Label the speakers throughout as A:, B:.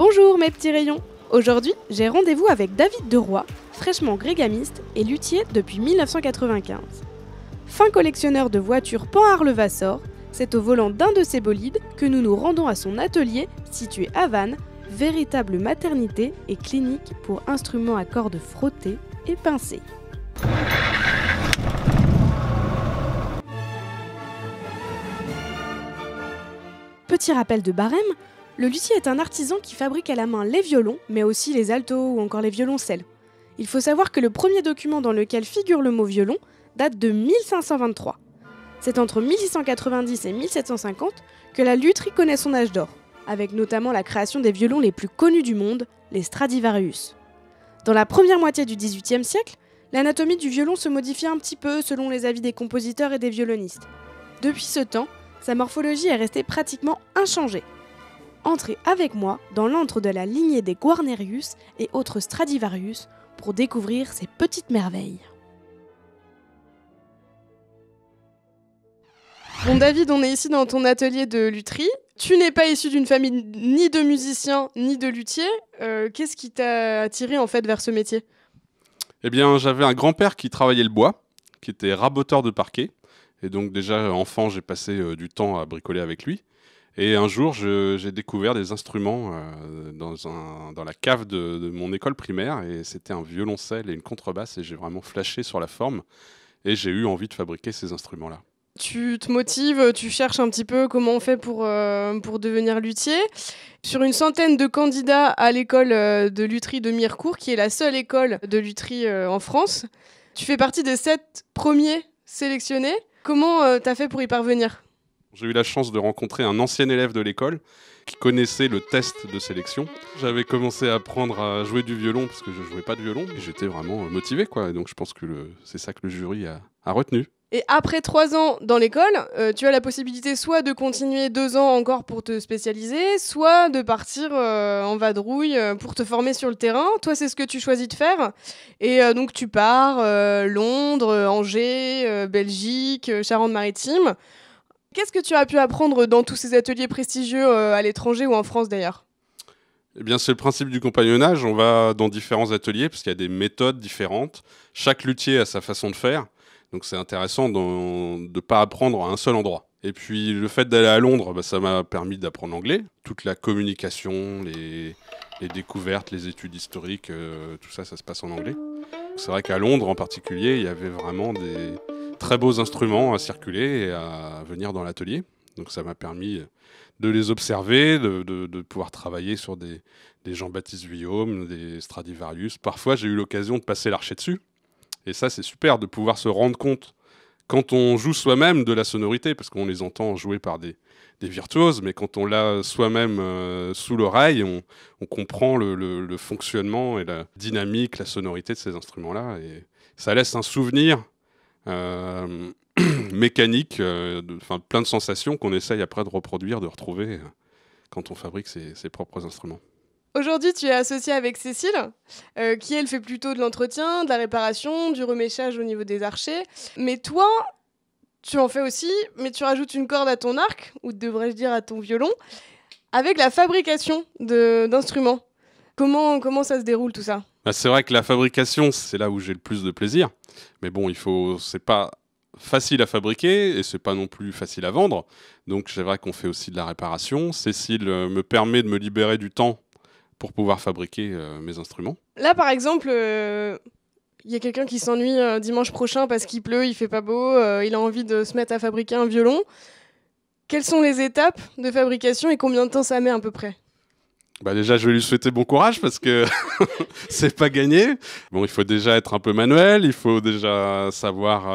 A: Bonjour mes petits rayons. Aujourd'hui, j'ai rendez-vous avec David Deroy, fraîchement grégamiste et luthier depuis 1995. Fin collectionneur de voitures Pan-Arlevassor, c'est au volant d'un de ses bolides que nous nous rendons à son atelier situé à Vannes, véritable maternité et clinique pour instruments à cordes frottées et pincées. Petit rappel de barème, le luthier est un artisan qui fabrique à la main les violons, mais aussi les altos ou encore les violoncelles. Il faut savoir que le premier document dans lequel figure le mot violon date de 1523. C'est entre 1690 et 1750 que la lutherie connaît son âge d'or, avec notamment la création des violons les plus connus du monde, les Stradivarius. Dans la première moitié du XVIIIe siècle, l'anatomie du violon se modifie un petit peu selon les avis des compositeurs et des violonistes. Depuis ce temps, sa morphologie est restée pratiquement inchangée. Entrez avec moi dans l'antre de la lignée des Guarnerius et autres Stradivarius pour découvrir ces petites merveilles. Bon David, on est ici dans ton atelier de lutherie. Tu n'es pas issu d'une famille ni de musiciens ni de luthiers. Qu'est-ce qui t'a attiré en fait vers ce métier ?
B: Eh bien, j'avais un grand-père qui travaillait le bois, qui était raboteur de parquet. Et donc déjà, enfant, j'ai passé du temps à bricoler avec lui. Et un jour, j'ai découvert des instruments dans la cave de mon école primaire. Et c'était un violoncelle et une contrebasse. Et j'ai vraiment flashé sur la forme. Et j'ai eu envie de fabriquer ces instruments-là.
A: Tu te motives, tu cherches un petit peu comment on fait pour devenir luthier. Sur une centaine de candidats à l'école de lutherie de Mirecourt, qui est la seule école de lutherie en France, tu fais partie des 7 premiers sélectionnés. Comment t'as fait pour y parvenir ?
B: J'ai eu la chance de rencontrer un ancien élève de l'école qui connaissait le test de sélection. J'avais commencé à apprendre à jouer du violon parce que je ne jouais pas de violon. Et j'étais vraiment motivé, quoi. Et donc je pense que c'est ça que le jury a retenu.
A: Et après 3 ans dans l'école, tu as la possibilité soit de continuer 2 ans encore pour te spécialiser, soit de partir en vadrouille pour te former sur le terrain. Toi, c'est ce que tu choisis de faire. Et donc, tu pars Londres, Angers, Belgique, Charente-Maritime. Qu'est-ce que tu as pu apprendre dans tous ces ateliers prestigieux à l'étranger ou en France d'ailleurs ?
B: Eh bien, c'est le principe du compagnonnage. On va dans différents ateliers parce qu'il y a des méthodes différentes. Chaque luthier a sa façon de faire. Donc c'est intéressant de ne pas apprendre à un seul endroit. Et puis le fait d'aller à Londres, ça m'a permis d'apprendre l'anglais. Toute la communication, les découvertes, les études historiques, tout ça, ça se passe en anglais. C'est vrai qu'à Londres en particulier, il y avait vraiment des très beaux instruments à circuler et à venir dans l'atelier. Donc ça m'a permis de les observer, de pouvoir travailler sur des Jean-Baptiste Vuillaume, des Stradivarius. Parfois j'ai eu l'occasion de passer l'archet dessus. Et ça, c'est super de pouvoir se rendre compte, quand on joue soi-même, de la sonorité, parce qu'on les entend jouer par des virtuoses, mais quand on l'a soi-même sous l'oreille, on comprend le fonctionnement et la dynamique, la sonorité de ces instruments-là. Et ça laisse un souvenir mécanique, plein de sensations qu'on essaye après de reproduire, de retrouver quand on fabrique ses propres instruments.
A: Aujourd'hui, tu es associé avec Cécile, qui, elle, fait plutôt de l'entretien, de la réparation, du reméchage au niveau des archets. Mais toi, tu en fais aussi, mais tu rajoutes une corde à ton arc, ou devrais-je dire à ton violon, avec la fabrication d'instruments. Comment ça se déroule, tout ça ?
B: C'est vrai que la fabrication, c'est là où j'ai le plus de plaisir. Mais bon, c'est pas facile à fabriquer et c'est pas non plus facile à vendre. Donc c'est vrai qu'on fait aussi de la réparation. Cécile me permet de me libérer du temps pour pouvoir fabriquer mes instruments.
A: Là, par exemple, y a quelqu'un qui s'ennuie dimanche prochain parce qu'il pleut, il fait pas beau, il a envie de se mettre à fabriquer un violon. Quelles sont les étapes de fabrication et combien de temps ça met à peu près ?
B: Déjà, je vais lui souhaiter bon courage parce que c'est pas gagné. Bon, il faut déjà être un peu manuel, il faut déjà savoir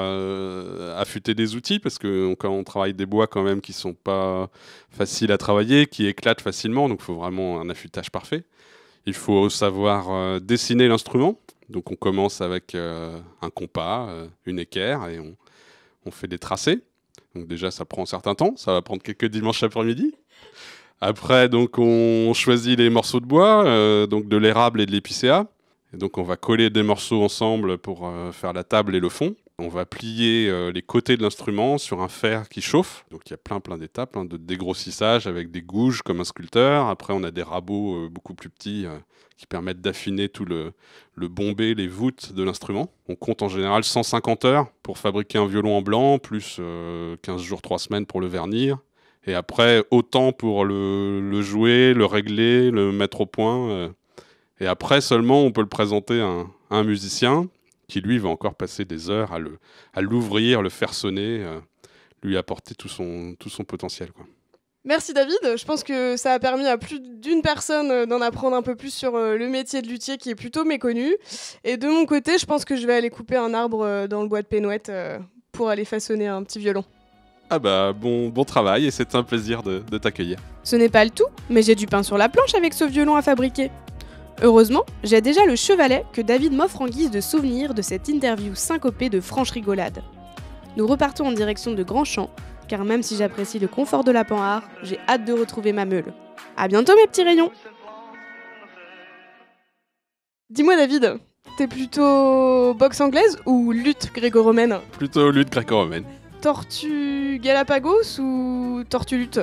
B: affûter des outils parce que quand on travaille des bois quand même qui sont pas faciles à travailler, qui éclatent facilement, donc il faut vraiment un affûtage parfait. Il faut savoir dessiner l'instrument. Donc on commence avec un compas, une équerre et on fait des tracés. Donc déjà, ça prend un certain temps, ça va prendre quelques dimanches après-midi. Après, donc, on choisit les morceaux de bois, donc de l'érable et de l'épicéa. Et donc, on va coller des morceaux ensemble pour faire la table et le fond. On va plier les côtés de l'instrument sur un fer qui chauffe. Donc il y a plein d'étapes, de dégrossissage avec des gouges comme un sculpteur. Après, on a des rabots beaucoup plus petits qui permettent d'affiner tout le bombé, les voûtes de l'instrument. On compte en général 150 heures pour fabriquer un violon en blanc, plus 15 jours, 3 semaines pour le vernir. Et après, autant pour le jouer, le régler, le mettre au point. Et après, seulement, on peut le présenter à un musicien qui, lui, va encore passer des heures à l'ouvrir, le faire sonner, lui apporter tout son potentiel, quoi.
A: Merci David, je pense que ça a permis à plus d'une personne d'en apprendre un peu plus sur le métier de luthier qui est plutôt méconnu. Et de mon côté, je pense que je vais aller couper un arbre dans le bois de Pénouette pour aller façonner un petit violon.
B: Ah bah bon travail et c'était un plaisir de t'accueillir.
A: Ce n'est pas le tout, mais j'ai du pain sur la planche avec ce violon à fabriquer. Heureusement, j'ai déjà le chevalet que David m'offre en guise de souvenir de cette interview syncopée de franche rigolade. Nous repartons en direction de Grandchamp, car même si j'apprécie le confort de la Panhard, j'ai hâte de retrouver ma meule. À bientôt mes petits rayons. Dis-moi David, t'es plutôt boxe anglaise ou lutte gréco-romaine ?
B: Plutôt lutte gréco-romaine.
A: Tortue Galapagos ou tortue lutte ?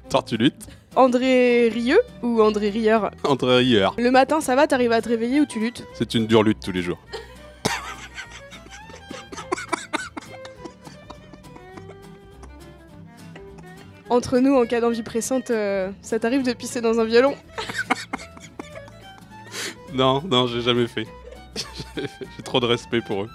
B: Tortue lutte.
A: André Rieu ou André Rieur ?
B: André Rieur.
A: Le matin ça va, t'arrives à te réveiller ou tu luttes ?
B: C'est une dure lutte tous les jours.
A: Entre nous, en cas d'envie pressante, ça t'arrive de pisser dans un violon ?
B: Non, j'ai jamais fait. J'ai trop de respect pour eux.